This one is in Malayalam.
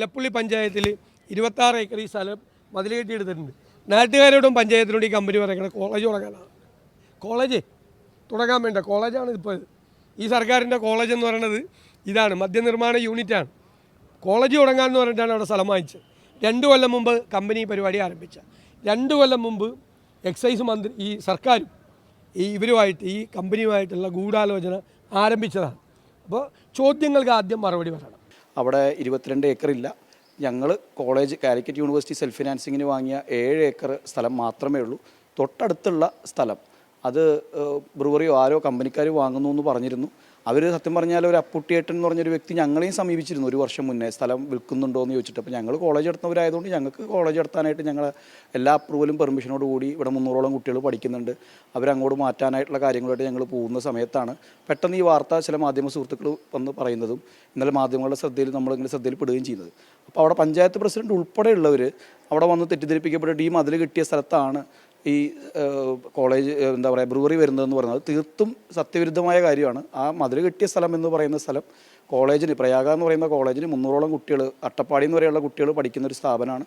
ഇലപ്പുള്ളി പഞ്ചായത്തിൽ 26 ഏക്കർ ഈ സ്ഥലം മതിൽ കെട്ടിയെടുത്തിട്ടുണ്ട്. നാട്ടുകാരോടും പഞ്ചായത്തിനോട് ഈ കമ്പനി പറയുന്നത് കോളേജ് തുടങ്ങാനാണ്. കോളേജ് തുടങ്ങാൻ വേണ്ട കോളേജാണ് ഇപ്പോൾ ഈ സർക്കാരിൻ്റെ കോളേജ് എന്ന് പറയുന്നത്. ഇതാണ് മദ്യനിർമ്മാണ യൂണിറ്റാണ്. കോളേജ് തുടങ്ങാമെന്ന് പറഞ്ഞിട്ടാണ് അവിടെ സ്ഥലം വാങ്ങിച്ചത്. 2 കൊല്ലം മുമ്പ് കമ്പനി പരിപാടി ആരംഭിച്ച 2 കൊല്ലം മുമ്പ് എക്സൈസ് മന്ത്രി ഈ സർക്കാരും ഇവരുമായിട്ട് ഈ കമ്പനിയുമായിട്ടുള്ള ഗൂഢാലോചന ആരംഭിച്ചതാണ്. അപ്പോൾ ചോദ്യങ്ങൾക്ക് ആദ്യം മറുപടി പറയണം. അവിടെ 22 ഏക്കറില്ല. ഞങ്ങൾ കോളേജ് കാലിക്കറ്റ് യൂണിവേഴ്സിറ്റി സെൽഫ് ഫിനാൻസിങ്ങിന് വാങ്ങിയ 7 ഏക്കർ സ്ഥലം മാത്രമേ ഉള്ളൂ. തൊട്ടടുത്തുള്ള സ്ഥലം അത് ബ്രൂവറിയോ ആരോ കമ്പനിക്കാർ വാങ്ങുന്നു എന്ന് പറഞ്ഞിരുന്നു. അവർ സത്യം പറഞ്ഞാൽ ഒരു അപ്പുട്ടിയേട്ടൻ എന്ന് പറഞ്ഞൊരു വ്യക്തി ഞങ്ങളെയും സമീപിച്ചിരുന്നു 1 വർഷം മുന്നേ സ്ഥലം വിൽക്കുന്നുണ്ടോ എന്ന് ചോദിച്ചിട്ട്. അപ്പോൾ ഞങ്ങൾ കോളേജ് നടത്തുന്നവരായതുകൊണ്ട് ഞങ്ങൾക്ക് കോളേജ് നടത്താനായിട്ട് ഞങ്ങൾ എല്ലാ അപ്രൂവലും പെർമിഷനോട് കൂടി ഇവിടെ 300ഓളം കുട്ടികൾ പഠിക്കുന്നുണ്ട്. അവരങ്ങോട്ട് മാറ്റാനായിട്ടുള്ള കാര്യങ്ങളായിട്ട് ഞങ്ങൾ പോകുന്ന സമയത്താണ് പെട്ടെന്ന് ഈ വാർത്ത ചില മാധ്യമ സുഹൃത്തുക്കൾ വന്ന് പറയുന്നതും ഇന്നലെ മാധ്യമങ്ങളുടെ ശ്രദ്ധയിൽ നമ്മളിങ്ങനെ ശ്രദ്ധയിൽപ്പെടുകയും ചെയ്യുന്നത്. അപ്പോൾ അവിടെ പഞ്ചായത്ത് പ്രസിഡന്റ് ഉൾപ്പെടെയുള്ളവർ അവിടെ വന്ന് തെറ്റിദ്ധരിപ്പിക്കപ്പെട്ടിട്ട് ഈ മതിൽ കിട്ടിയ സ്ഥലത്താണ് ഈ കോളേജ് എന്താ പറയുക ബ്രൂവറി വരുന്നതെന്ന് പറയുന്നത് തീർത്തും സത്യവിരുദ്ധമായ കാര്യമാണ്. ആ മതിൽ കിട്ടിയ സ്ഥലം എന്ന് പറയുന്ന സ്ഥലം കോളേജിന് പ്രയാഗ എന്ന് പറയുന്ന കോളേജിന് 300ഓളം കുട്ടികൾ അട്ടപ്പാടി എന്ന് വരെയുള്ള കുട്ടികൾ പഠിക്കുന്ന ഒരു സ്ഥാപനമാണ്.